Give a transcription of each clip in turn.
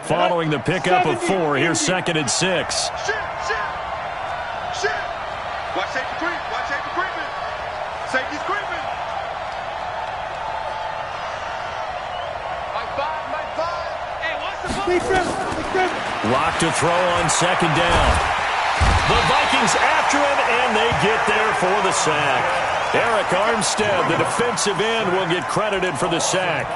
Following the pickup of 4, here's 2nd and 6. Shit. Watch safety creep. Watch safety creeping. Safety's creeping. Mike 5. Hey, watch the ball. Lock to throw on 2nd down. The Vikings after him, and they get there for the sack. Eric Armstead, the defensive end, will get credited for the sack.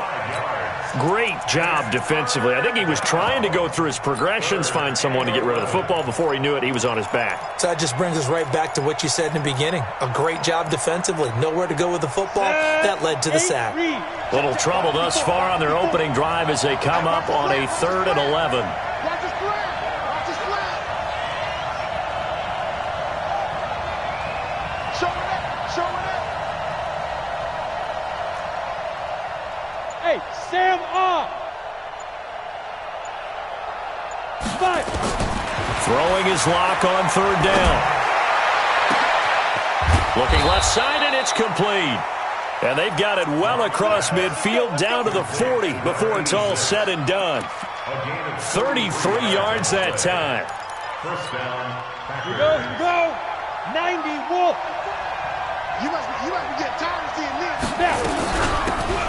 Great job defensively. I think he was trying to go through his progressions, find someone to get rid of the football. Before he knew it, he was on his back. So that just brings us right back to what you said in the beginning. A great job defensively. Nowhere to go with the football. That led to the sack. Little trouble thus far on their opening drive as they come up on a 3rd and 11. Watch the split. Watch the split. Show it up. Hey, Sam off. 5. Throwing his lock on 3rd down. Looking left side, and it's complete. And they've got it well across midfield, down to the 40 before it's all said and done. 33 yards that time. Here we go. 90 Wolf. You must be getting tired of seeing this. Now.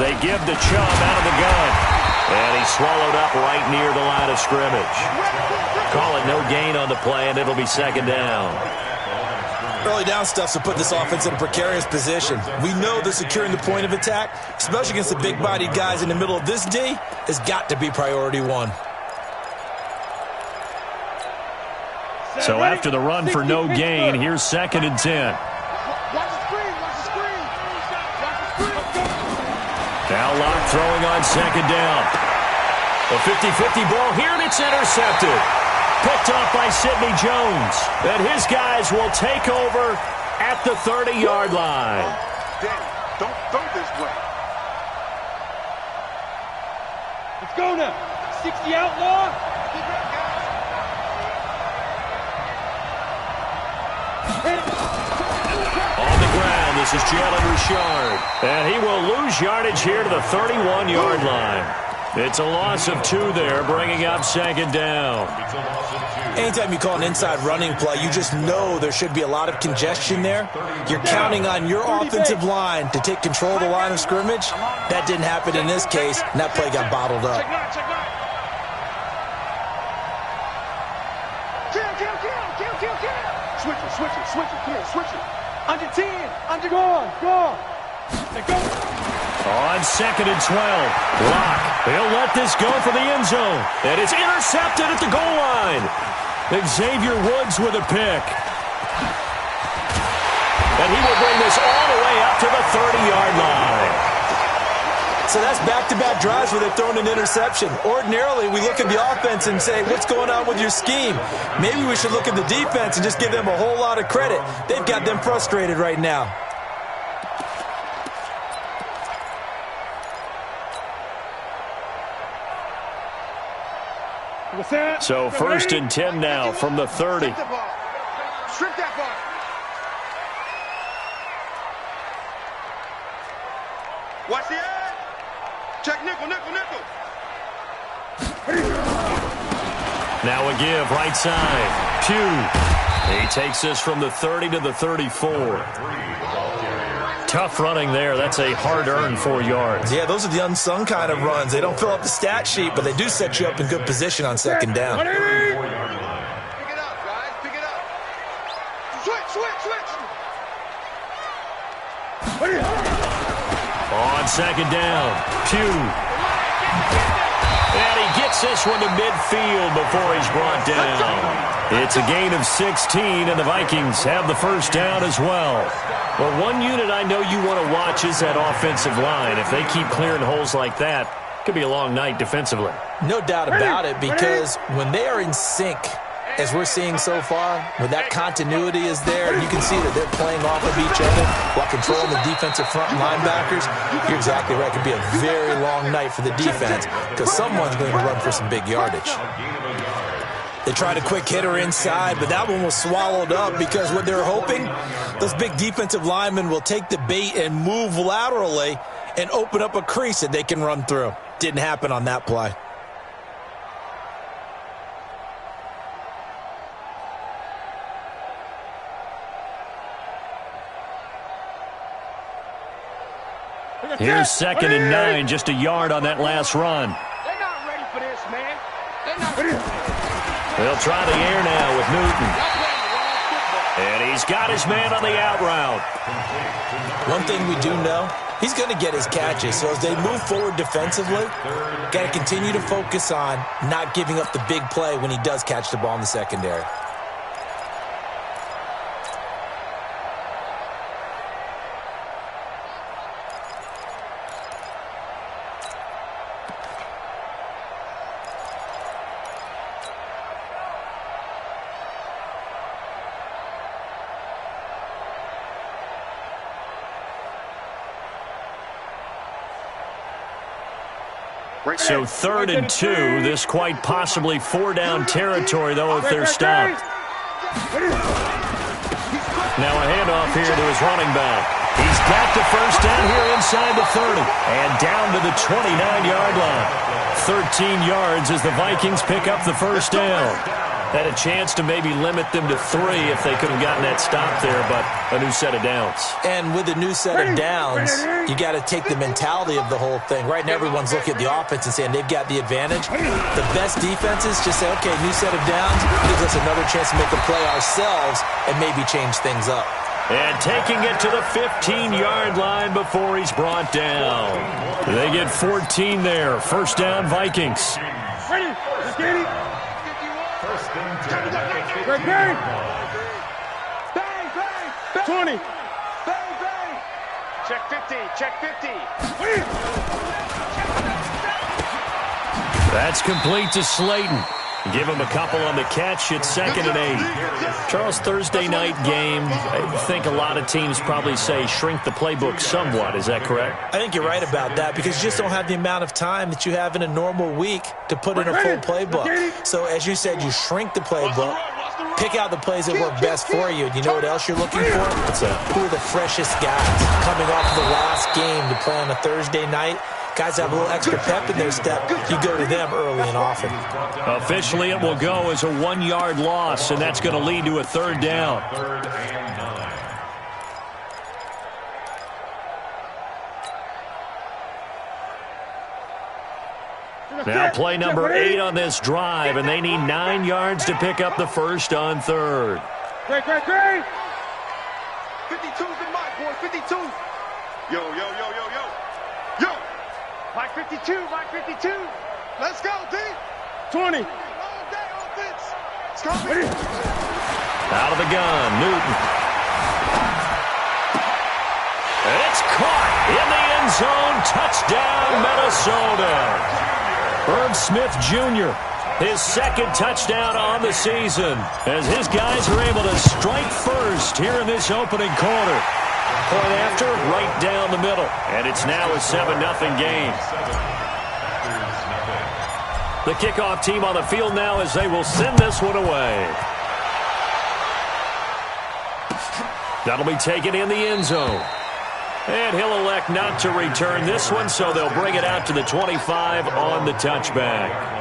They give the chum out of the gun. And he's swallowed up right near the line of scrimmage. Call it no gain on the play, and it'll be 2nd down. Early down stuff to put this offense in a precarious position. We know that securing the point of attack, especially against the big-bodied guys in the middle of this D, has got to be priority 1. So after the run for no gain, here's 2nd and 10. Watch the screen. Now Locke throwing on 2nd down. A 50-50 ball here, and it's intercepted. Picked off by Sidney Jones. And his guys will take over at the 30-yard line. Danny, don't throw this way. Let's go now. 60 outlaw. On the ground, this is Jalen Richard. And he will lose yardage here to the 31-yard line. It's a loss of 2 there, bringing up 2nd down. Anytime you call an inside running play, you just know there should be a lot of congestion there. You're counting on your offensive line to take control of the line of scrimmage. That didn't happen in this case, and that play got bottled up. Check line. Kill. Switch it. Under 10. Under. Go. Let's go. On 2nd and 12. Locke. He'll let this go for the end zone. And it's intercepted at the goal line. Xavier Woods with a pick. And he will bring this all the way up to the 30-yard line. So that's back-to-back drives where they've thrown an interception. Ordinarily, we look at the offense and say, what's going on with your scheme? Maybe we should look at the defense and just give them a whole lot of credit. They've got them frustrated right now. So 1st and 10 now from the 30. Strip that ball. Watch the edge. Check nickel. Now a give right side. Pugh. He takes this from the 30 to the 34. Tough running there. That's a hard-earned 4 yards. Yeah, those are the unsung kind of runs. They don't fill up the stat sheet, but they do set you up in good position on 2nd down. Pick it up, guys. Pick it up. Switch. On 2nd down, Pugh. And he gets this one to midfield before he's brought down. It's a gain of 16, and the Vikings have the 1st down as well. Well, one unit I know you want to watch is that offensive line. If they keep clearing holes like that, it could be a long night defensively. No doubt about it, because when they are in sync, as we're seeing so far, when that continuity is there, you can see that they're playing off of each other while controlling the defensive front linebackers. You're exactly right. It could be a very long night for the defense because someone's going to run for some big yardage. They tried a quick hitter inside, but that one was swallowed up because what they're hoping, those big defensive linemen will take the bait and move laterally and open up a crease that they can run through. Didn't happen on that play. Here's 2nd and 9, just a yard on that last run. They're not ready for this, man. They're not ready. They'll try the air now with Newton. And he's got his man on the out route. One thing we do know, he's going to get his catches. So as they move forward defensively, got to continue to focus on not giving up the big play when he does catch the ball in the secondary. So 3rd and 2, this quite possibly 4-down territory, though, if they're stopped. Now a handoff here to his running back. He's got the first down here inside the 30 and down to the 29-yard line. 13 yards as the Vikings pick up the first down. Had a chance to maybe limit them to 3 if they could have gotten that stop there, but a new set of downs. And with a new set of downs, you got to take the mentality of the whole thing. Right now, everyone's looking at the offense and saying they've got the advantage. The best defenses just say, okay, new set of downs gives us another chance to make a play ourselves and maybe change things up. And taking it to the 15-yard line before he's brought down. They get 14 there. First down, Vikings. Ready? Ready? Bang, bang! Bang, bang! 20! Bang, bang! Check 50, check 50. That's complete to Slayton. Give him a couple on the catch. It's 2nd and 8. Charles, Thursday night game, I think a lot of teams probably say shrink the playbook somewhat. Is that correct? I think you're right about that because you just don't have the amount of time that you have in a normal week to put in a full playbook. So as you said, you shrink the playbook, pick out the plays that work best for you. You know what else you're looking for? What's that? Who are the freshest guys coming off the last game to play on a Thursday night? Guys have a little extra pep in their step. You go to them early and often. Officially, it will go as a 1-yard loss, and that's going to lead to a 3rd down. Now play number 8 on this drive, and they need 9 yards to pick up the first on 3rd. Great, great, great! 52's the mark, boy, 52. Yo, yo, yo, yo, yo. Yo! Mike 52, Mike 52. Let's go, D. 20. All day offense. Let's go. Out of the gun, Newton. It's caught in the end zone. Touchdown, Minnesota. Herb Smith Jr., his 2nd touchdown on the season as his guys are able to strike first here in this opening quarter. Point after, right down the middle. And it's now a 7-0 game. The kickoff team on the field now as they will send this one away. That'll be taken in the end zone. And he'll elect not to return this one, so they'll bring it out to the 25 on the touchback.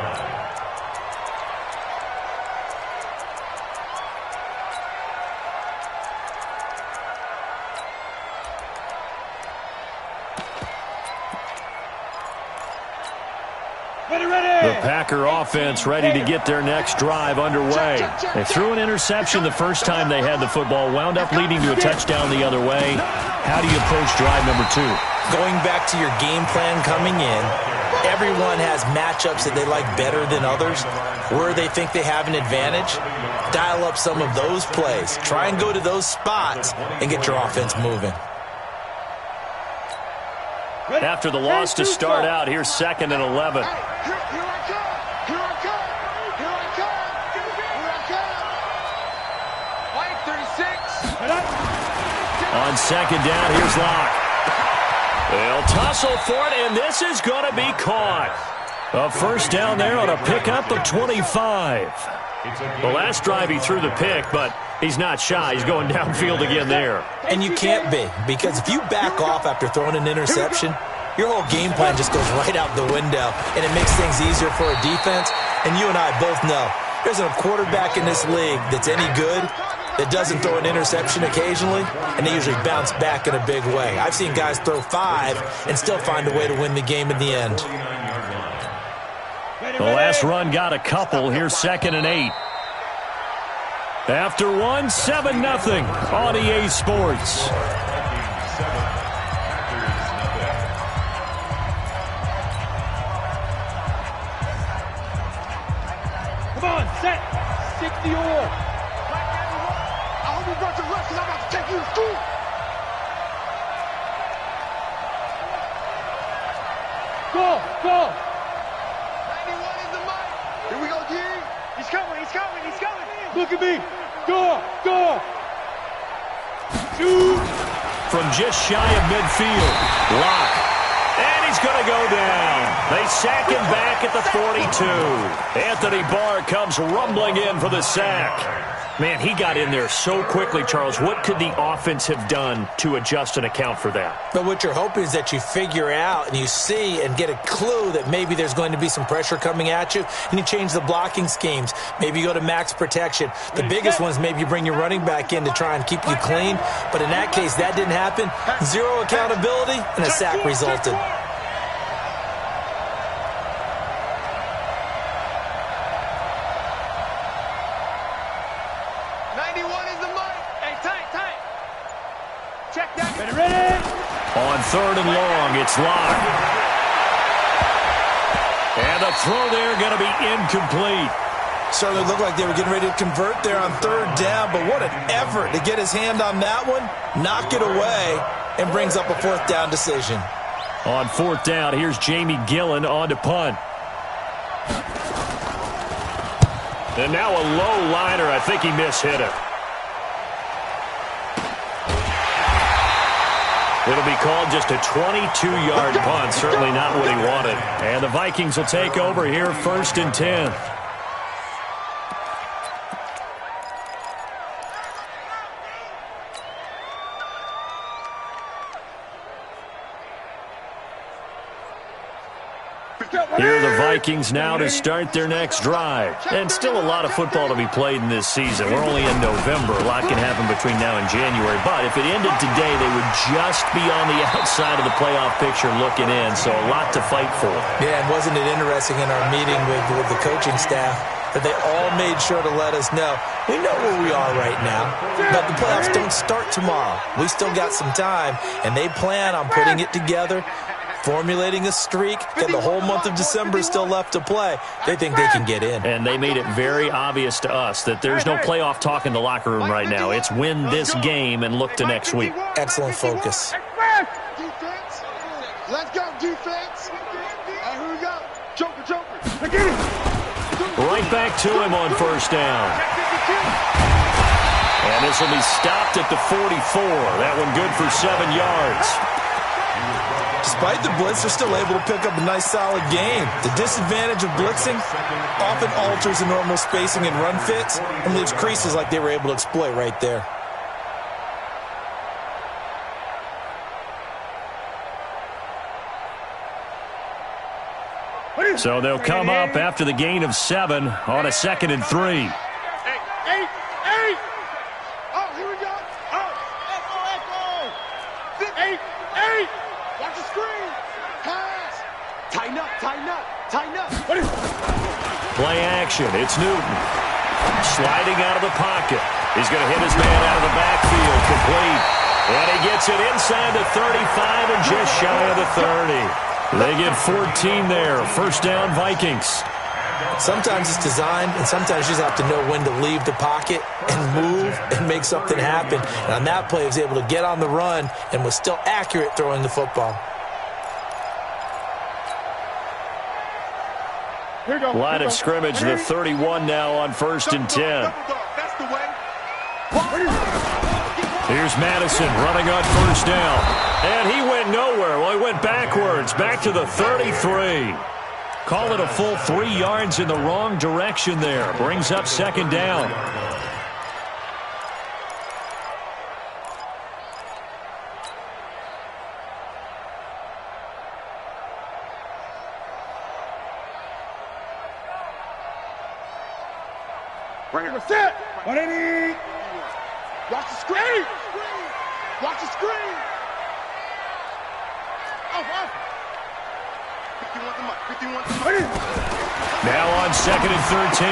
The Packer offense ready to get their next drive underway. They threw an interception the first time they had the football, wound up leading to a touchdown the other way. How do you approach drive number 2? Going back to your game plan coming in, everyone has matchups that they like better than others. Where they think they have an advantage, dial up some of those plays. Try and go to those spots and get your offense moving. After the loss to start out, here's 2nd and 11. Here I come. Here I come. Here I come. Here I come. Mike 36. On 2nd down, here's Locke. They'll tussle for it, and this is going to be caught. A first down there on a pickup of 25. The last drive he threw the pick, but he's not shy. He's going downfield again there. And you can't be, because if you back off after throwing an interception, your whole game plan just goes right out the window, and it makes things easier for a defense. And you and I both know there's a quarterback in this league that's any good. that doesn't throw an interception occasionally, and they usually bounce back in a big way. I've seen guys throw 5 and still find a way to win the game in the end. The last run got a couple. Here's 2nd and 8. After 1, 7-0 on EA Sports. Come on, set. 60 all. I hope you brought your rest because I'm about to take you to school. Go, go. 91 is the mic. Here we go, G. He's coming, he's coming, he's coming. Look at me. Go, go. Shoot. From just shy of midfield. Lock. And he's going to go down. They sack him back at the 42. Anthony Barr comes rumbling in for the sack. Man, he got in there so quickly, Charles. What could the offense have done to adjust and account for that? But what you're hoping is that you figure out and you see and get a clue that maybe there's going to be some pressure coming at you, and you change the blocking schemes. Maybe you go to max protection. The biggest one is maybe you bring your running back in to try and keep you clean. But in that case, that didn't happen. 0 accountability, and a sack resulted. On 3rd and long, it's locked. And the throw there going to be incomplete. Certainly looked like they were getting ready to convert there on 3rd down, but what an effort to get his hand on that one, knock it away, and brings up a 4th down decision. On 4th down, here's Jamie Gillen on to punt. And now a low liner. I think he mishit it. It'll be called just a 22-yard punt. Certainly not what he wanted. And the Vikings will take over here 1st and 10. Here are the Vikings now to start their next drive. And still a lot of football to be played in this season. We're only in November. A lot can happen between now and January. But if it ended today, they would just be on the outside of the playoff picture looking in. So a lot to fight for. Yeah, and wasn't it interesting in our meeting with the coaching staff that they all made sure to let us know, we know where we are right now, but the playoffs don't start tomorrow. We still got some time, and they plan on putting it together, formulating a streak, and the whole month of December is still left to play. They think they can get in. And they made it very obvious to us that there's no playoff talk in the locker room right now. It's win this game and look to next week. Excellent focus. Defense. Let's go, defense. And here we go. Joker. Right back to him on 1st down. And this will be stopped at the 44. That one good for 7 yards. Despite the blitz, they're still able to pick up a nice, solid game. The disadvantage of blitzing often alters the normal spacing and run fits and leaves creases like they were able to exploit right there. So they'll come up after the gain of 7 on a 2nd and 3. Hey. Oh, here we go. Oh, echo. 8. Watch the screen. Pass. Tighten up. Play action. It's Newton. Sliding out of the pocket. He's going to hit his man out of the backfield. Complete. And he gets it inside the 35 and just shy of the 30. They get 14 there. 1st down, Vikings. Sometimes it's designed, and sometimes you just have to know when to leave the pocket and move and make something happen. And on that play, he was able to get on the run and was still accurate throwing the football. Line of scrimmage, the 31 now on 1st and 10. That's the way. Here's Madison running on 1st down. And he went nowhere. Well, he went backwards, back to the 33. Call it a full 3 yards in the wrong direction there. Brings up 2nd down. Right here. Set. 180. Watch the screen. Watch the screen. Off. 51 to Mike. Now on 2nd and 13.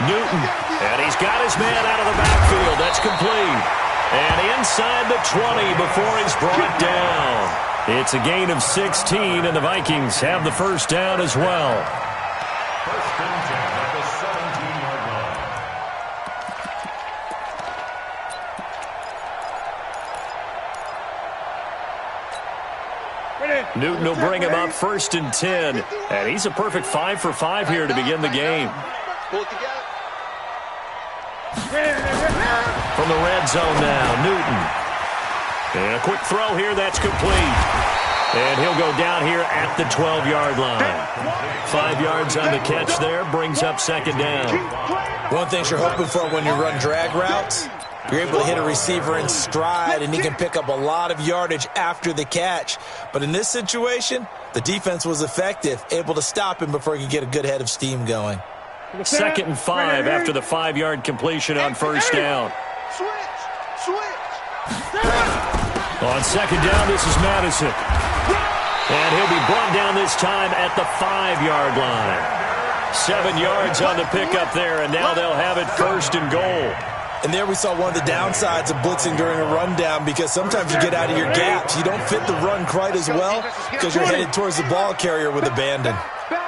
Newton. And he's got his man out of the backfield. That's complete. And inside the 20 before he's brought down. It's a gain of 16, and the Vikings have the first down as well. First and 10 at the 17-yard line. Newton will bring him up 1st and 10. And he's a perfect 5 for 5 here to begin the game. Pull it together. From the red zone now, Newton. And a quick throw here, that's complete. And he'll go down here at the 12-yard line. 5 yards on the catch there, brings up 2nd down. One thing you're hoping for when you run drag routes, you're able to hit a receiver in stride, and he can pick up a lot of yardage after the catch. But in this situation, the defense was effective, able to stop him before he could get a good head of steam going. 2nd and 5 after the 5-yard completion on 1st down. Switch. On 2nd down, this is Madison. And he'll be brought down this time at the 5-yard line. 7 yards on the pickup there, and now they'll have it 1st and goal. And there we saw one of the downsides of blitzing during a rundown, because sometimes you get out of your gaps. You don't fit the run quite as well because you're headed towards the ball carrier with abandon. Kill.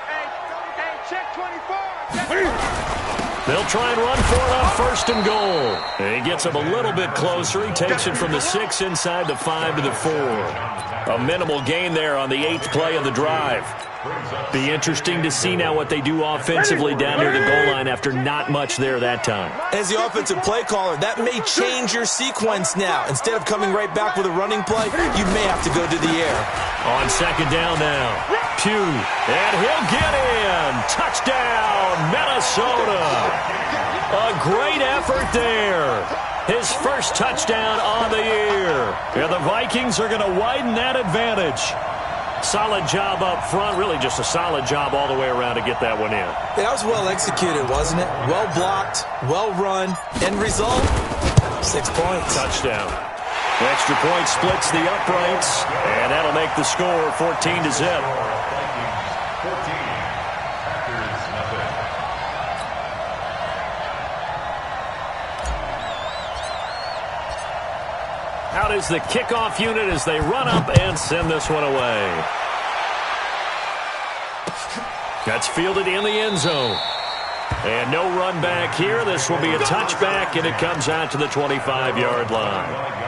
Hey, check 24. They'll try and run for it on 1st and goal. And he gets him a little bit closer. He takes it from the 6 inside the 5 to the 4. A minimal gain there on the 8th play of the drive. Be interesting to see now what they do offensively down near the goal line after not much there that time. As the offensive play caller, that may change your sequence now. Instead of coming right back with a running play, you may have to go to the air. On 2nd down now, Pugh, and he'll get in. Touchdown, Minnesota. A great effort there. His first touchdown on the year. And the Vikings are going to widen that advantage. Solid job up front, really just a solid job all the way around to get that one in. That was well executed, wasn't it? Well blocked, well run. End result, 6 points. Touchdown. Extra point splits the uprights, and that'll make the score 14 to zip. 14, Packers nothing. Out is the kickoff unit as they run up and send this one away. That's fielded in the end zone. And no run back here. This will be a touchback, and it comes out to the 25-yard line.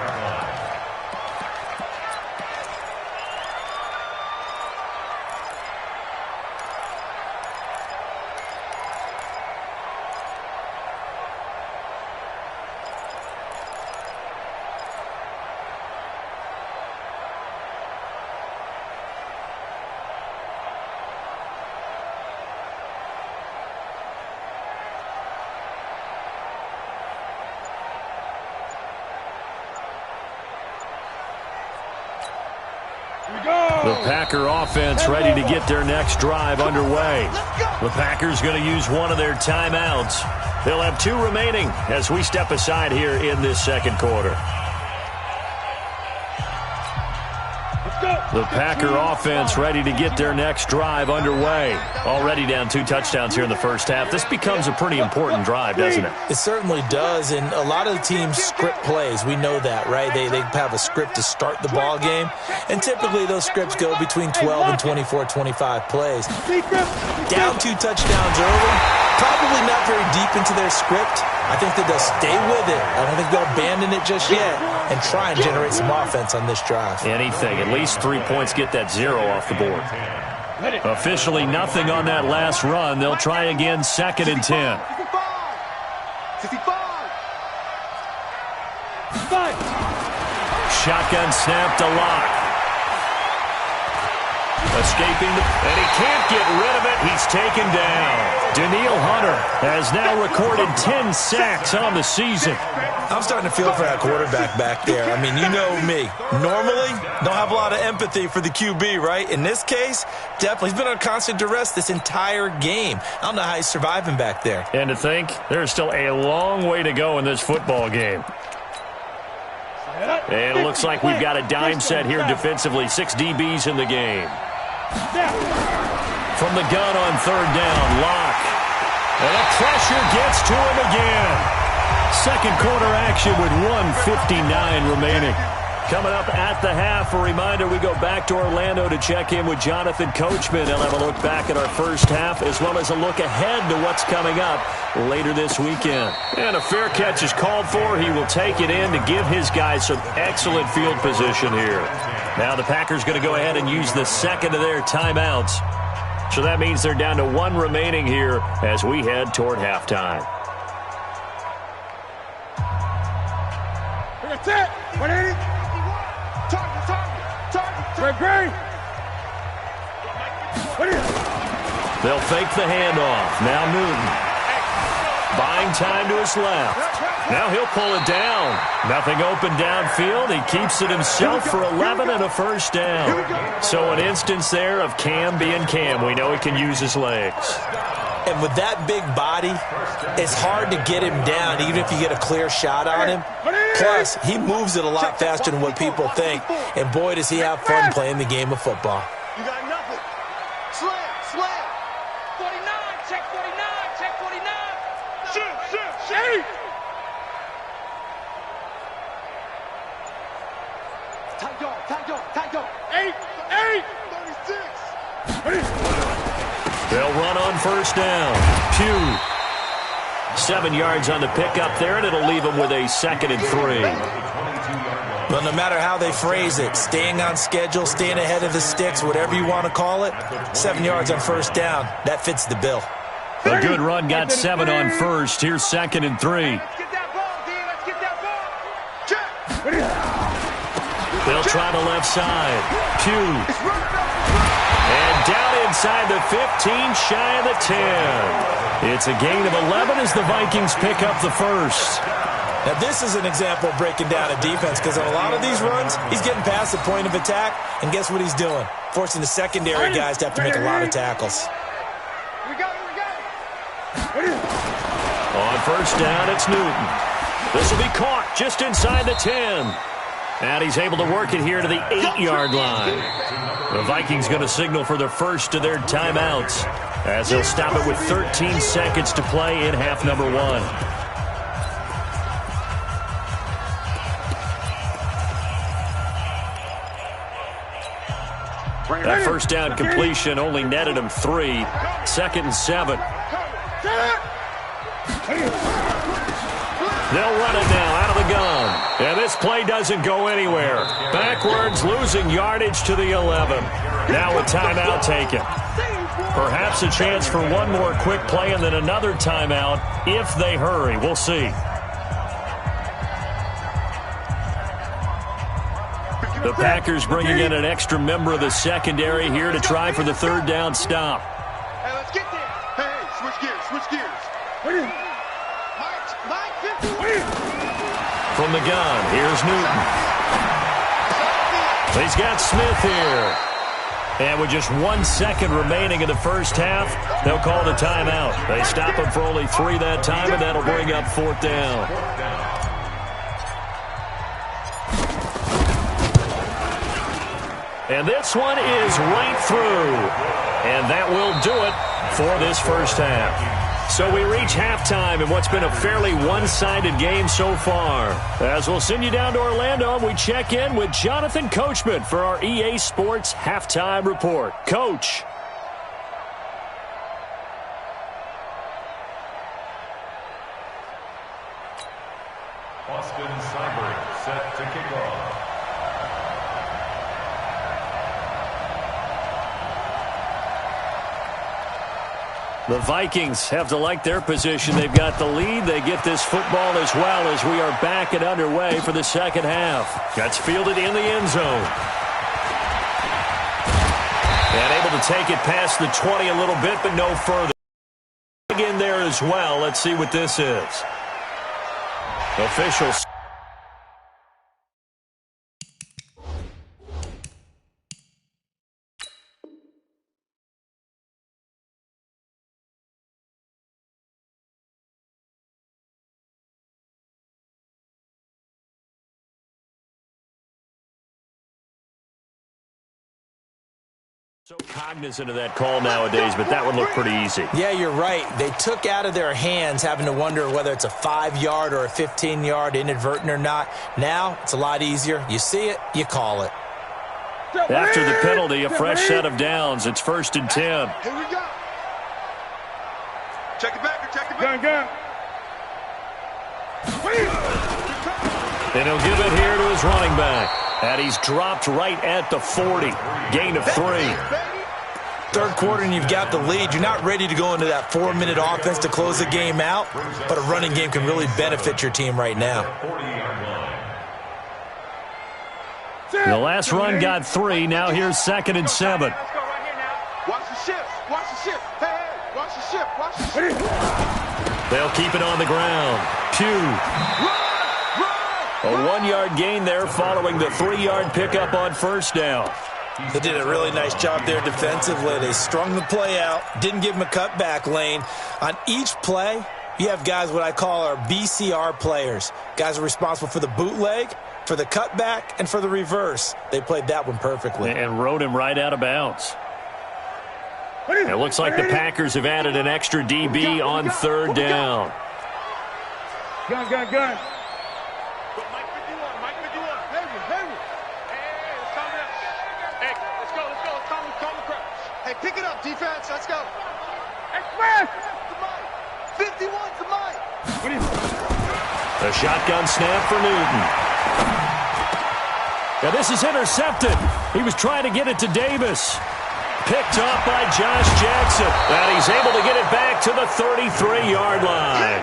The Packer offense ready to get their next drive underway. The Packers going to use one of their timeouts. They'll have 2 remaining as we step aside here in this second quarter. The Packer offense ready to get their next drive underway. Already down 2 touchdowns here in the first half. This becomes a pretty important drive, doesn't it? It certainly does, and a lot of the teams script plays. We know that, right? They have a script to start the ball game, and typically those scripts go between 12 and 24, 25 plays. Down 2 touchdowns early, probably not very deep into their script. I think that they'll stay with it. I don't think they'll abandon it just yet and try and generate some offense on this drive. Anything, at least 3 points, get that 0 off the board. Officially nothing on that last run. They'll try again 2nd and 10. 65. Shotgun snap to Lock. Escaping, and he can't get rid of it. He's taken down. Daniil Hunter has now recorded 10 sacks on the season. I'm starting to feel for that quarterback back there. I mean, you know me. Normally, don't have a lot of empathy for the QB, right? In this case, definitely. He's been on constant duress this entire game. I don't know how he's surviving back there. And to think, there's still a long way to go in this football game. And it looks like we've got a dime set here defensively. 6 DBs in the game. From the gun on third down, Locke. And the pressure gets to him again. Second quarter action with 1:59 remaining. Coming up at the half, a reminder, we go back to Orlando to check in with Jonathan Coachman. He'll have a look back at our first half as well as a look ahead to what's coming up later this weekend. And a fair catch is called for. He will take it in to give his guys some excellent field position here. Now the Packers going to go ahead and use the second of their timeouts. So that means they're down to 1 remaining here as we head toward halftime. That's it. 180. Target. They'll fake the handoff. Now Newton. Buying time to his left. Now he'll pull it down. Nothing open downfield. He keeps it himself for 11 and a first down. So an instance there of Cam being Cam. We know he can use his legs. And with that big body, it's hard to get him down, even if you get a clear shot on him. Plus, he moves it a lot faster than what people think. And boy, does he have fun playing the game of football. You got nothing. Slam. 49, check 49. Shoot. Tight go. 8. 36. They'll run on first down. Pugh. 7 yards on the pickup there, and it'll leave them with a 2nd and 3. But no matter how they phrase it, staying on schedule, staying ahead of the sticks, whatever you want to call it, 7 yards on first down, that fits the bill. A good run got 7 on first. Here's 2nd and 3. Let's get that ball, D. Let's get that ball. Check. They'll try the left side. Pugh. And down inside the 15, shy of the 10. It's a gain of 11 as the Vikings pick up the first. Now, this is an example of breaking down a defense because on a lot of these runs, he's getting past the point of attack, and guess what he's doing? Forcing the secondary guys to have to make a lot of tackles. We got it. On first down, it's Newton. This will be caught just inside the 10. And he's able to work it here to the 8-yard line. The Vikings going to signal for the first of their timeouts as they'll stop it with 13 seconds to play in half number 1. That first down completion only netted him 3. 2nd and 7. They'll run it now out of the gun. And this play doesn't go anywhere. Backwards, losing yardage to the 11. Now a timeout taken. Perhaps a chance for one more quick play and then another timeout if they hurry. We'll see. The Packers bringing in an extra member of the secondary here to try for the 3rd down stop. Hey, let's get there. Hey, switch gears. From the gun, here's Newton. He's got Smith here. And with just 1 second remaining in the first half, they'll call the timeout. They stop him for only 3 that time, and that'll bring up 4th down. And this one is right through. And that will do it for this first half. So we reach halftime in what's been a fairly one-sided game so far. As we'll send you down to Orlando, we check in with Jonathan Coachman for our EA Sports Halftime Report. Coach. Austin Seibert set to kick off. The Vikings have to like their position. They've got the lead. They get this football as well as we are back and underway for the second half. That's fielded in the end zone. take it past the 20 a little bit, but no further. In there as well. Let's see what this is. Officials. So cognizant of that call nowadays, but that would look pretty easy. Yeah, you're right. They took out of their hands having to wonder whether it's a 5-yard or a 15-yard inadvertent or not. Now, it's a lot easier. You see it, you call it. After the penalty, a fresh set of downs. It's 1st and 10. Here we go. Check it back. Check it back. Gun. And he'll give it here to his running back. And he's dropped right at the 40. Gain of 3. Third quarter and you've got the lead. You're not ready to go into that 4-minute offense to close the game out, but a running game can really benefit your team right now. The last run got 3. Now here's 2nd and 7. Let's go right here now. Watch the shift. Watch the shift. Hey, watch the shift. Watch the shift. They'll keep it on the ground. Pugh. A 1-yard gain there following the 3-yard pickup on 1st down. They did a really nice job there defensively. They strung the play out, didn't give him a cutback lane. On each play, you have guys what I call our BCR players. Guys are responsible for the bootleg, for the cutback, and for the reverse. They played that one perfectly. And rode him right out of bounds. It looks like the Packers have added an extra DB on 3rd down. Gun. Pick it up, defense. Let's go. Express! 51's the mic. The shotgun snap for Newton. Now this is intercepted. He was trying to get it to Davis. Picked up by Josh Jackson. And he's able to get it back to the 33-yard line.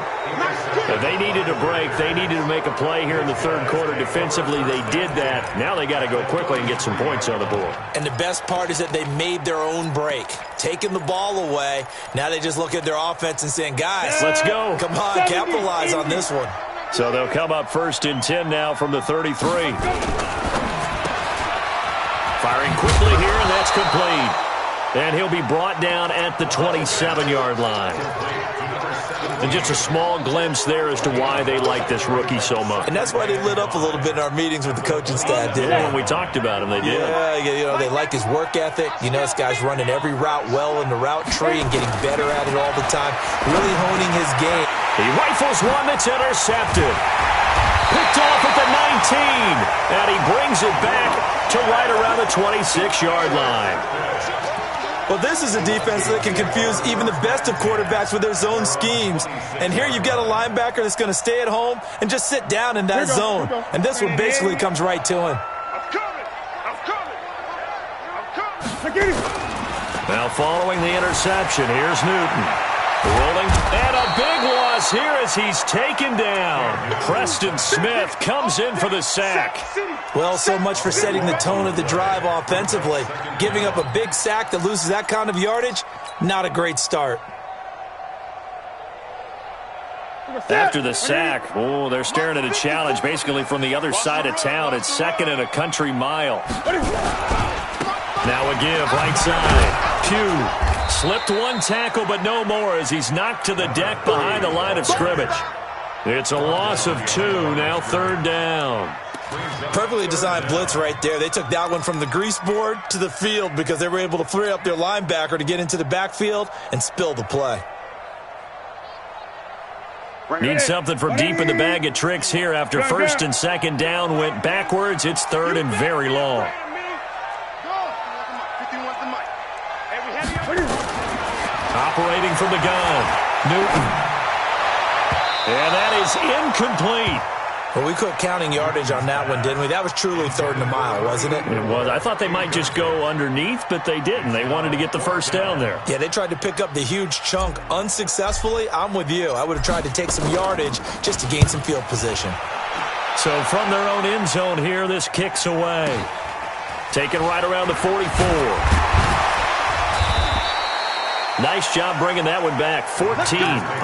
They needed a break. They needed to make a play here in the 3rd quarter. Defensively, they did that. Now they got to go quickly and get some points on the board. And the best part is that they made their own break. Taking the ball away. Now they just look at their offense and saying, guys, let's go. Come on, capitalize on this one. So they'll come up 1st and 10 now from the 33. Firing quickly here, and that's complete. And he'll be brought down at the 27-yard line. And just a small glimpse there as to why they like this rookie so much. And that's why they lit up a little bit in our meetings with the coaching staff, didn't Yeah, they? when we talked about him, they did. Yeah, you know, they like his work ethic. You know, this guy's running every route well in the route tree and getting better at it all the time, really honing his game. He rifles one that's intercepted. Picked off at the 19. And he brings it back to right around the 26-yard line. Well, this is a defense that can confuse even the best of quarterbacks with their zone schemes. And here you've got a linebacker that's going to stay at home and just sit down in that zone. And this one basically comes right to him. I'm coming. Now following the interception, here's Newton. Rolling, and a big loss here as he's taken down. Preston Smith comes in for the sack. Well, so much for setting the tone of the drive offensively. Giving up a big sack that loses that kind of yardage, not a great start. After the sack, they're staring at a challenge basically from the other side of town. It's 2nd and a country mile. Now a give, right side. Pugh slipped one tackle, but no more as he's knocked to the deck behind the line of scrimmage. It's a loss of 2, now 3rd down. Perfectly designed blitz right there. They took that one from the grease board to the field because they were able to free up their linebacker to get into the backfield and spill the play. Need something from deep in the bag of tricks here after 1st and 2nd down went backwards. It's 3rd and very long. Operating from the gun, Newton. And that is incomplete. Well, we quit counting yardage on that one, didn't we? That was truly 3rd and a mile, wasn't it? It was. I thought they might just go underneath, but they didn't. They wanted to get the 1st down there. Yeah, they tried to pick up the huge chunk unsuccessfully. I'm with you. I would have tried to take some yardage just to gain some field position. So from their own end zone here, this kicks away. Taken right around the 44. Nice job bringing that one back. 14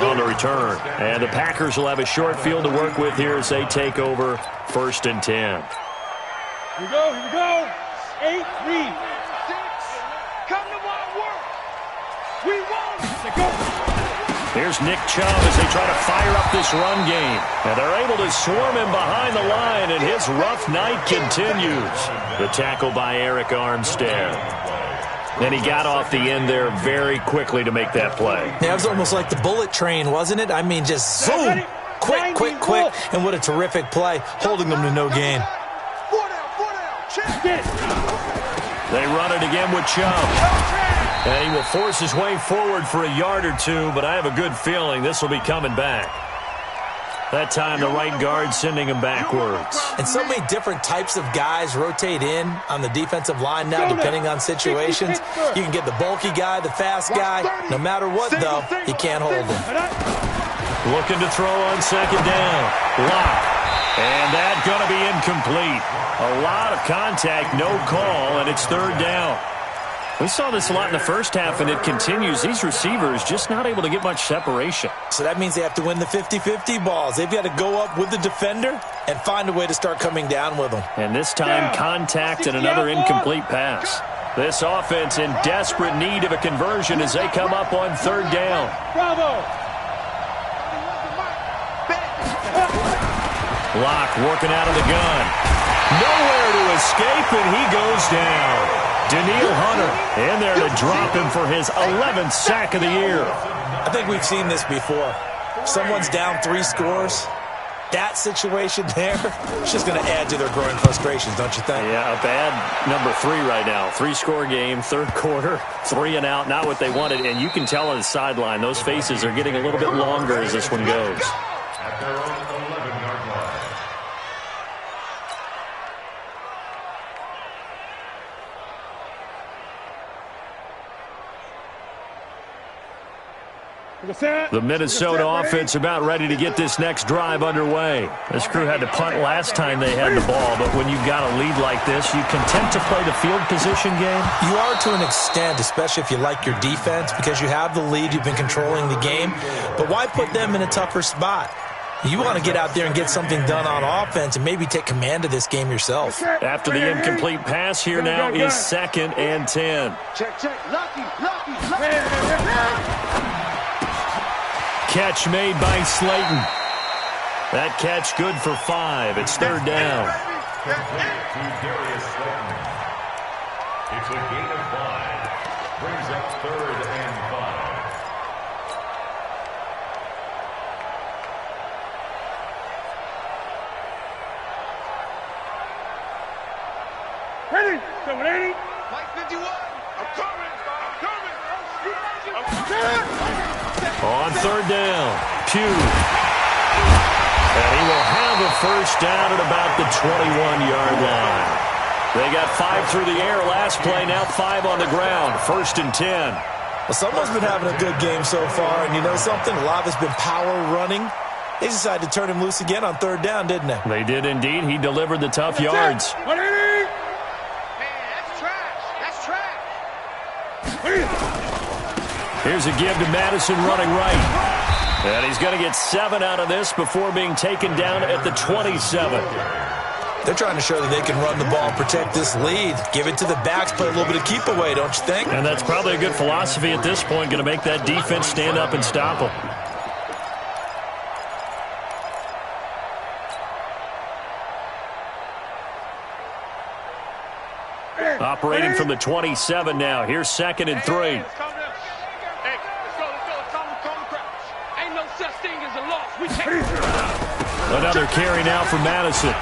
on the return. And the Packers will have a short field to work with here as they take over 1st and 10. Here we go, here we go. 8, read. 6, come to my work. We won. Let's go. Here's Nick Chubb as they try to fire up this run game. And they're able to swarm him behind the line, and his rough night continues. The tackle by Eric Armstead. And he got off the end there very quickly to make that play. Yeah, it was almost like the bullet train, wasn't it? I mean, just zoom. Quick, quick, quick. And what a terrific play, holding them to no gain. 4 down, check it. They run it again with Chubb. And he will force his way forward for a yard or two, but I have a good feeling this will be coming back. That time, the right guard sending him backwards. And so many different types of guys rotate in on the defensive line now, depending on situations. You can get the bulky guy, the fast guy. No matter what, though, you can't hold him. Looking to throw on 2nd down. Lock. And that's going to be incomplete. A lot of contact, no call, and it's 3rd down. We saw this a lot in the first half, and it continues. These receivers just not able to get much separation. So that means they have to win the 50-50 balls. They've got to go up with the defender and find a way to start coming down with them. And this time, contact and another incomplete pass. This offense in desperate need of a conversion as they come up on 3rd down. Bravo. Locke working out of the gun. Nowhere to escape, and he goes down. Daniil Hunter in there to drop him for his 11th sack of the year. I think we've seen this before. Someone's down 3 scores. That situation there is just going to add to their growing frustrations, don't you think? Yeah, a bad number 3 right now. 3-score game, 3rd quarter, 3 and out, not what they wanted. And you can tell on the sideline, those faces are getting a little bit longer as this one goes. At their own 11-yard line. The Minnesota offense about ready to get this next drive underway. This crew had to punt last time they had the ball, but when you've got a lead like this, you content to play the field position game? You are to an extent, especially if you like your defense, because you have the lead, you've been controlling the game. But why put them in a tougher spot? You want to get out there and get something done on offense and maybe take command of this game yourself. After the incomplete pass, here now is 2nd and 10. Check. Lucky. Catch made by Slayton. That catch good for 5. It's 3rd down. To Darius Slayton. It's a gain of 5. Brings up 3rd and 5. Ready? 780. Mike 51. I'm coming. On 3rd down, Pugh. And he will have a 1st down at about the 21-yard line. They got 5 through the air last play, now 5 on the ground. 1st and 10. Well, someone's been having a good game so far, and you know something? A lot of it's been power running. They decided to turn him loose again on 3rd down, didn't they? They did indeed. He delivered the tough yards. 180. Man, that's trash. Here's a give to Madison running right. And he's going to get 7 out of this before being taken down at the 27. They're trying to show that they can run the ball, protect this lead, give it to the backs, play a little bit of keep away, don't you think? And that's probably a good philosophy at this point, going to make that defense stand up and stop them. Operating from the 27 now. Here's 2nd and 3. Another carry now for Madison.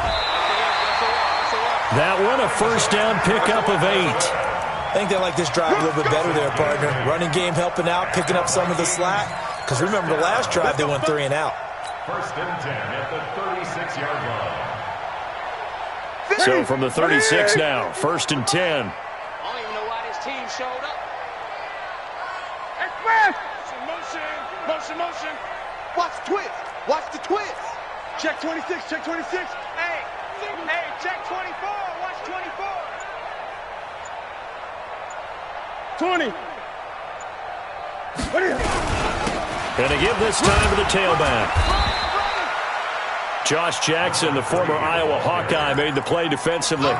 That one a 1st down pickup of 8. I think they like this drive a little bit better there, partner. Running game helping out, picking up some of the slack. Because remember the last drive, they went 3 and out. 1st and 10 at the 36-yard line. So from the 36 now, 1st and 10. I don't even know why this team showed up. Express. Motion. Watch the twist. Check 26. Hey, check 24. Watch 24. 20. And to give this time to the tailback. Josh Jackson, the former Iowa Hawkeye, made the play defensively.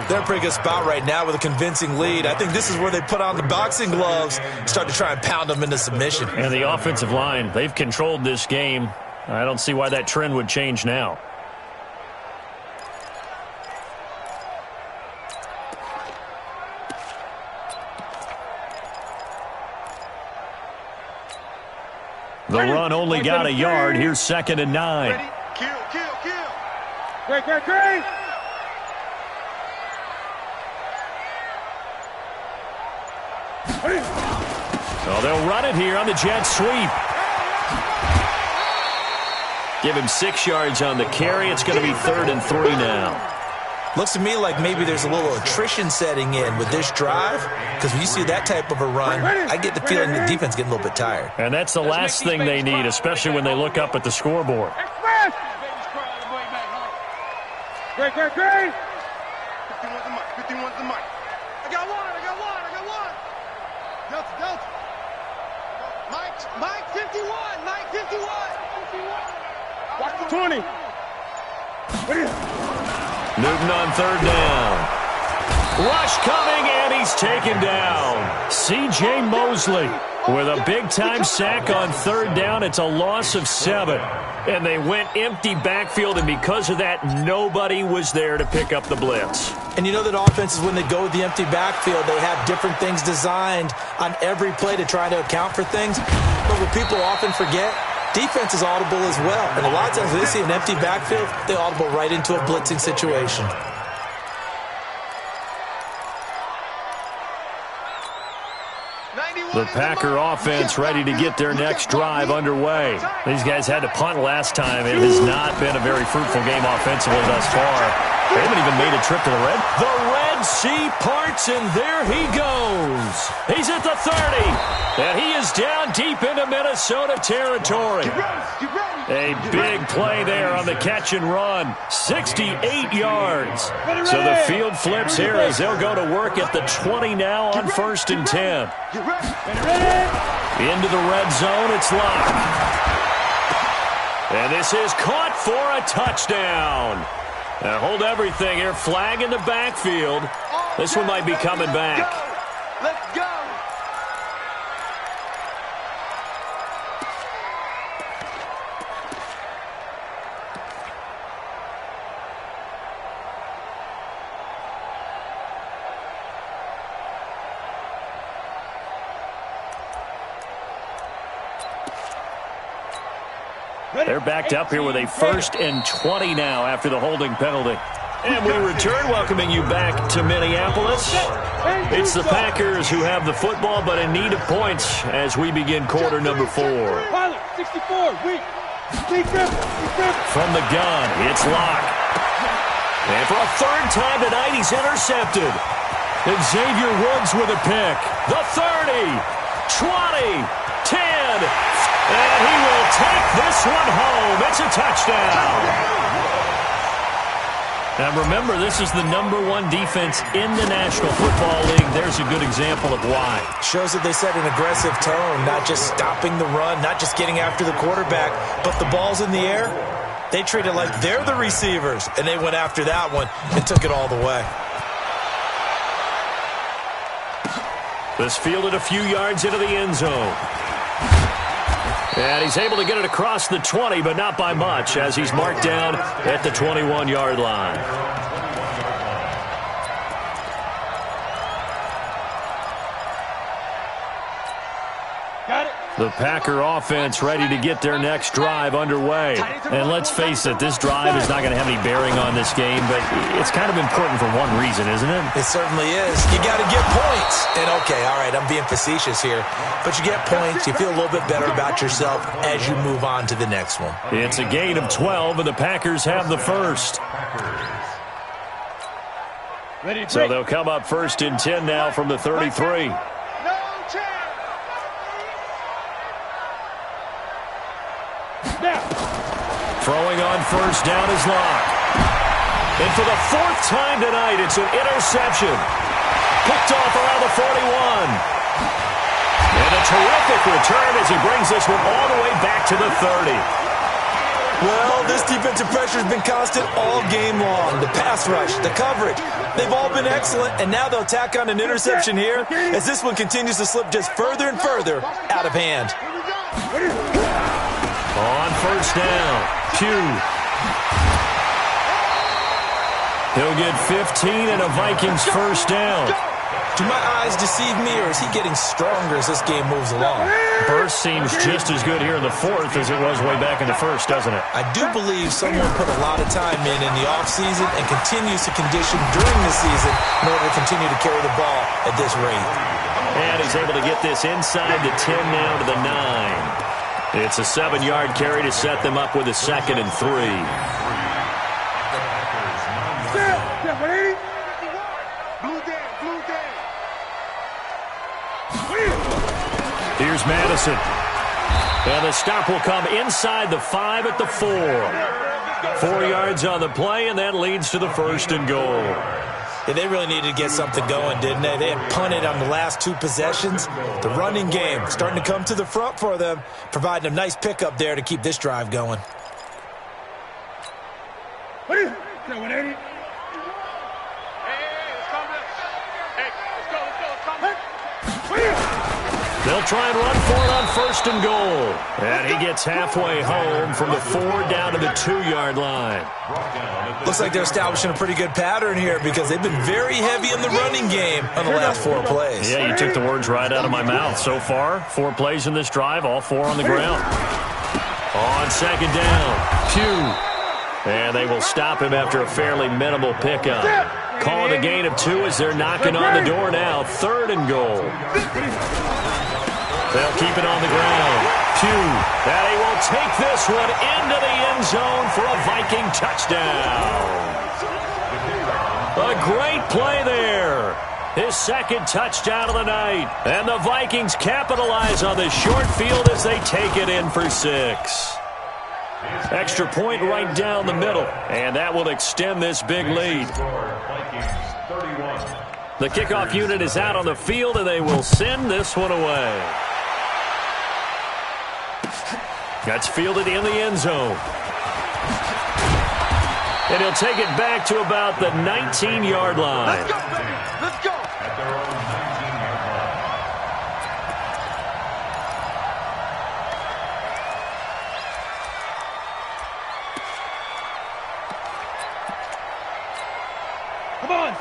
They're a pretty good spot right now with a convincing lead. I think this is where they put on the boxing gloves, start to try and pound them into submission. And the offensive line, they've controlled this game. I don't see why that trend would change now. The run only got a yard. Here's 2nd and 9. Ready? Kill, kill, kill. Great, great, great. So they'll run it here on the jet sweep. Give him 6 yards on the carry. It's going to be 3rd and 3 now. Looks to me like maybe there's a little attrition setting in with this drive, because when you see that type of a run, I get the feeling the defense getting a little bit tired. And that's the last thing they need, especially when they look up at the scoreboard. Great, great, great. 51's the mic, 51's the mic. I got one. Delta, Delta. Mike 51, Mike 51. Watch the 20. Newton on 3rd down. Rush coming, and he's taken down. C.J. Mosley with a big-time sack on 3rd down. It's a loss of 7. And they went empty backfield, and because of that, nobody was there to pick up the blitz. And you know that offenses, when they go with the empty backfield, they have different things designed on every play to try to account for things. But what people often forget, defense is audible as well. And a lot of times when they see an empty backfield, they audible right into a blitzing situation. The Packer offense ready to get their next drive underway. These guys had to punt last time. It has not been a very fruitful game offensively thus far. They haven't even made a trip to the Red Sea parts, and there he goes. He's at the 30, and he is down deep into Minnesota territory. A big play there on the catch and run. 68 yards. So the field flips here as they'll go to work at the 20 now on 1st and 10. Into the red zone, it's locked. And this is caught for a touchdown. Now hold everything here. Flag in the backfield. This one might be coming back. Let's go. They're backed up here with a 1st and 20 now after the holding penalty. And we return, welcoming you back to Minneapolis. It's the Packers who have the football, but in need of points as we begin quarter number 4. 64, From the gun, it's locked. And for a 3rd time tonight, he's intercepted. Xavier Woods with a pick. The 30, 20, 10. And he will take this one home. It's a touchdown. Now remember, this is the #1 defense in the National Football League. There's a good example of why. Shows that they set an aggressive tone, not just stopping the run, not just getting after the quarterback, but the ball's in the air. They treat it like they're the receivers, and they went after that one and took it all the way. This fielded a few yards into the end zone. And he's able to get it across the 20, but not by much, as he's marked down at the 21-yard line. Got it. The Packer offense ready to get their next drive underway. And let's face it, this drive is not going to have any bearing on this game, but it's kind of important for one reason, isn't it? It certainly is. You got to get points. And okay, all right, I'm being facetious here, but you get points, you feel a little bit better about yourself as you move on to the next one. It's a gain of 12, and the Packers have the first. So they'll come up 1st and 10 now from the 33. Throwing on 1st down is Locke. And for the 4th time tonight, it's an interception. Picked off around the 41. And a terrific return as he brings this one all the way back to the 30. Well, this defensive pressure has been constant all game long. The pass rush, the coverage, they've all been excellent, and now they'll tack on an interception here as this one continues to slip just further and further out of hand. On first down, Pugh. He'll get 15 and a Vikings first down. Do my eyes deceive me, or is he getting stronger as this game moves along? Burst seems just as good here in the fourth as it was way back in the first, doesn't it? I do believe someone put a lot of time in the offseason and continues to condition during the season in order to continue to carry the ball at this rate. And he's able to get this inside the 10 now to the 9. It's a 7-yard carry to set them up with a 2nd and 3. Here's Madison. And the stop will come inside the 5 at the 4. 4 yards on the play, and that leads to the 1st and goal. Yeah, they really needed to get something going, didn't they? They had punted on the last 2 possessions. The running game starting to come to the front for them, providing a nice pickup there to keep this drive going. What is it? 180? They'll try and run for it on 1st and goal. And he gets halfway home from the 4 down to the 2-yard line. Looks like they're establishing a pretty good pattern here because they've been very heavy in the running game on the last 4 plays. Yeah, you took the words right out of my mouth. So far, 4 plays in this drive, all 4 on the ground. On 2nd down, Pugh. And they will stop him after a fairly minimal pickup. Calling a gain of 2 as they're knocking on the door now. 3rd and goal. They'll keep it on the ground. Pugh, and he will take this one into the end zone for a Viking touchdown. A great play there. His 2nd touchdown of the night. And the Vikings capitalize on this short field as they take it in for 6. Extra point right down the middle, and that will extend this big lead. The kickoff unit is out on the field, and they will send this one away. That's fielded in the end zone. And he'll take it back to about the 19-yard line. Let's go, baby. Let's go. At their own 19-yard line.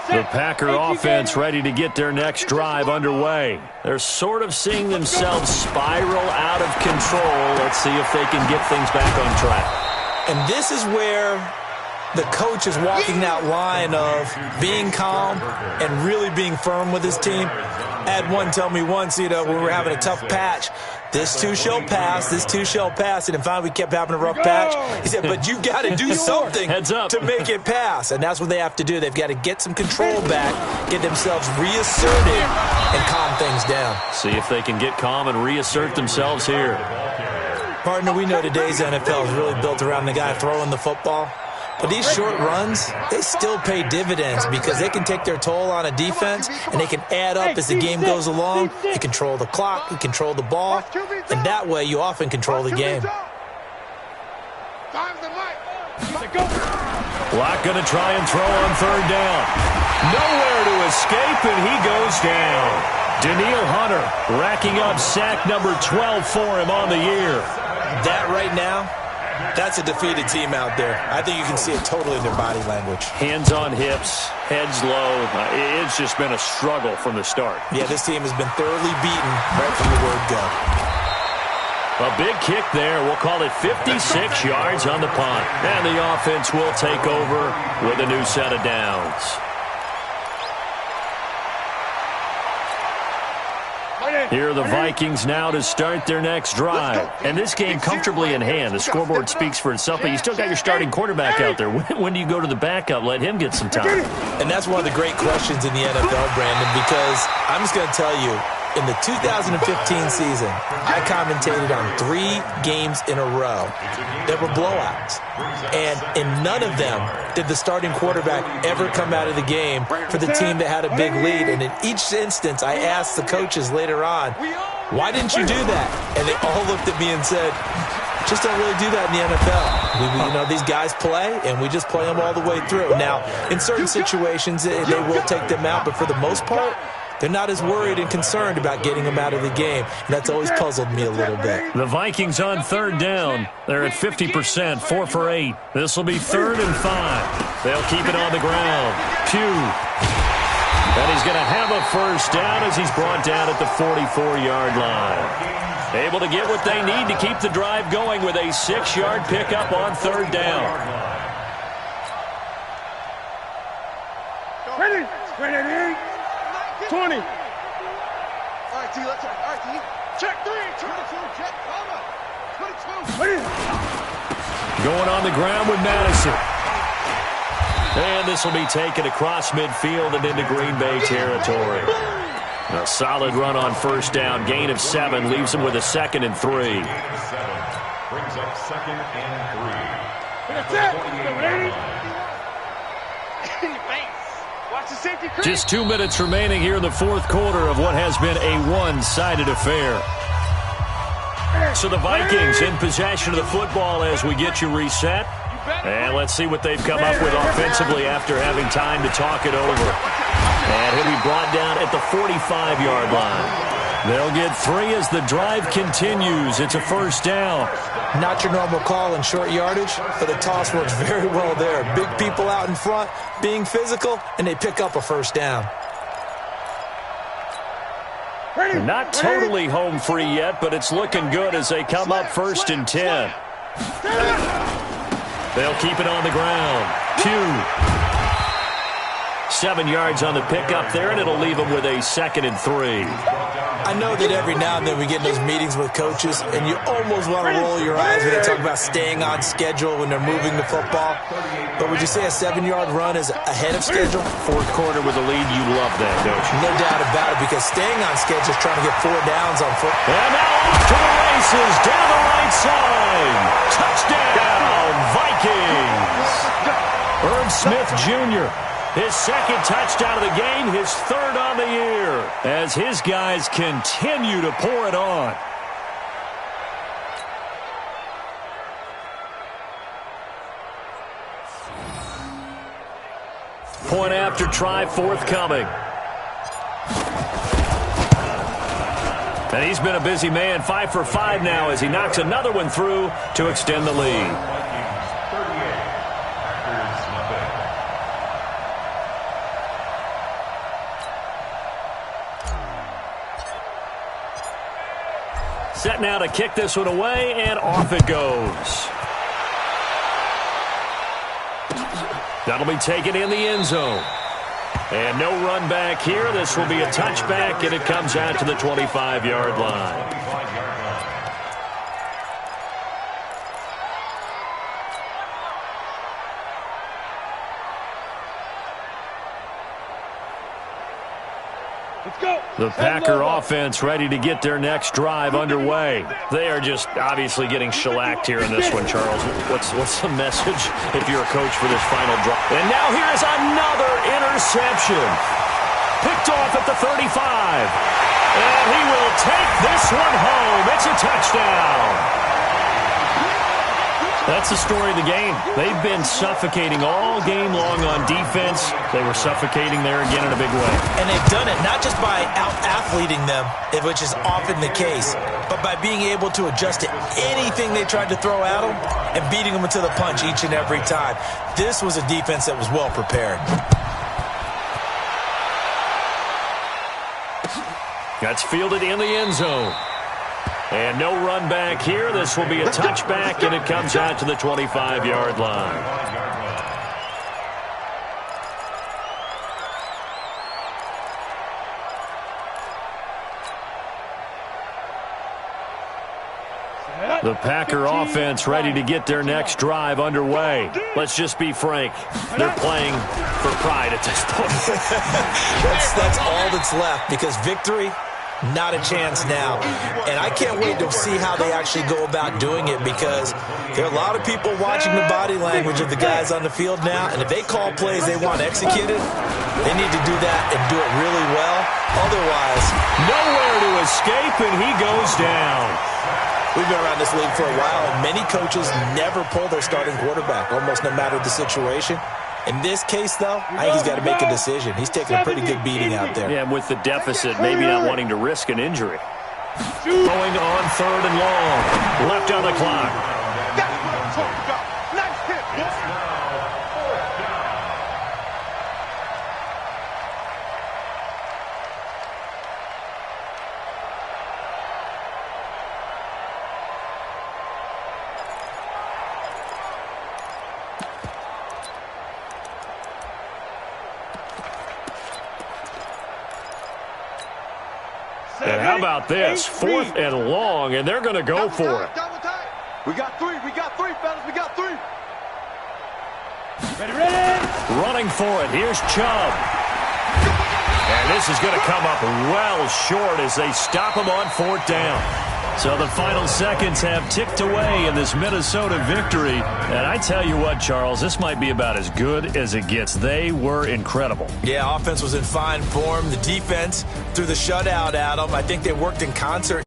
The Packer offense ready to get their next drive underway. They're sort of seeing themselves spiral out of control. Let's see if they can get things back on track. And this is where the coach is walking that line of being calm and really being firm with his team. I had one tell me once, when we were having a tough patch, this too shall pass, this too shall pass. And finally we kept having a rough patch. He said, but you've got to do something to make it pass. And that's what they have to do. They've got to get some control back, get themselves reasserted, and calm things down. See if they can get calm and reassert themselves here. Partner, we know today's NFL is really built around the guy throwing the football. But these short runs, they still pay dividends because they can take their toll on a defense and they can add up as the game goes along. You control the clock, you control the ball, and that way you often control the game. Block going to try and throw on 3rd down. Nowhere to escape, and he goes down. Daniil Hunter racking up sack number 12 for him on the year. That right now, that's a defeated team out there. I think you can see it totally in their body language. Hands on hips, heads low. It's just been a struggle from the start. Yeah, this team has been thoroughly beaten right from the word go. A big kick there. We'll call it 56 yards on the punt. And the offense will take over with a new set of downs. Here are the Vikings now to start their next drive. And this game comfortably in hand. The scoreboard speaks for itself, but you still got your starting quarterback out there. When do you go to the backup? Let him get some time. And that's one of the great questions in the NFL, Brandon, because I'm just going to tell you, in the 2015 season, I commentated on 3 games in a row that were blowouts. And in none of them did the starting quarterback ever come out of the game for the team that had a big lead. And in each instance, I asked the coaches later on, Why didn't you do that? And they all looked at me and said, just don't really do that in the NFL. These guys play, and we just play them all the way through. Now, in certain situations, they will take them out, but for the most part, they're not as worried and concerned about getting them out of the game. And that's always puzzled me a little bit. The Vikings on third down. They're at 50%, 4 for 8. This will be 3rd and 5. They'll keep it on the ground. Pugh. And he's going to have a first down as he's brought down at the 44-yard line. Able to get what they need to keep the drive going with a 6-yard pickup on third down. Ready? 20. All right, T, let's check. All right, T. Check 3. Check. 22. Ready? Going on the ground with Madison. And this will be taken across midfield and into Green Bay territory. A solid run on first down. Gain of 7 leaves him with a 2nd and 3. Brings up 2nd and 3. That's it. Ready? Watch the safety. Just 2 minutes remaining here in the 4th quarter of what has been a one-sided affair. So the Vikings in possession of the football as we get you reset. And let's see what they've come up with offensively after having time to talk it over. And he'll be brought down at the 45-yard line. They'll get 3 as the drive continues. It's a first down. Not your normal call in short yardage, but the toss works very well there. Big people out in front, being physical, and they pick up a first down. They're not totally home free yet, but it's looking good as they come up 1st and 10. They'll keep it on the ground. Pugh. 7 yards on the pickup there, and it'll leave them with a 2nd and 3. I know that every now and then we get in those meetings with coaches, and you almost want to roll your eyes when they talk about staying on schedule when they're moving the football. But would you say a 7-yard run is ahead of schedule? 4th quarter with a lead, you love that, don't you? No doubt about it, because staying on schedule is trying to get 4 downs on foot. And now off to the races, down the right side. Touchdown, Vikings. Herb Smith Jr., his 2nd touchdown of the game, his 3rd on the year, as his guys continue to pour it on. Point after try forthcoming. And he's been a busy man, 5 for 5 now as he knocks another one through to extend the lead. Set now to kick this one away, and off it goes. That'll be taken in the end zone. And no run back here. This will be a touchback, and it comes out to the 25-yard line. The Packer offense ready to get their next drive underway. They are just obviously getting shellacked here in this one, Charles. What's the message if you're a coach for this final drive? And now here's another interception. Picked off at the 35. And he will take this one home. It's a touchdown. That's the story of the game. They've been suffocating all game long on defense. They were suffocating there again in a big way. And they've done it not just by out-athleting them, which is often the case, but by being able to adjust to anything they tried to throw at them and beating them to the punch each and every time. This was a defense that was well prepared. That's fielded in the end zone. And no run back here. This will be a touchback, and it comes out to the 25-yard line. The Packer offense ready to get their next drive underway. Let's just be frank. They're playing for pride at this point. That's all that's left, because victory, not a chance now. And I can't wait to see how they actually go about doing it, because there are a lot of people watching the body language of the guys on the field now, and if they call plays they want executed, they need to do that and do it really well. Otherwise, nowhere to escape. escape, and he goes down. We've been around this league for a while, and many coaches never pull their starting quarterback, almost no matter the situation. In this case, though, I think he's got to make a decision. He's taking a pretty good beating out there. Yeah, with the deficit, maybe not wanting to risk an injury. Going on 3rd and long. Left on the clock. That's what I'm talking about. Nice hit, boy. And how about this? 4th and long, and they're going to go for it. We got three, fellas. We got 3. Ready. Running for it. Here's Chubb. And this is going to come up well short as they stop him on 4th down. So the final seconds have ticked away in this Minnesota victory. And I tell you what, Charles, this might be about as good as it gets. They were incredible. Yeah, offense was in fine form. The defense threw the shutout at them. I think they worked in concert.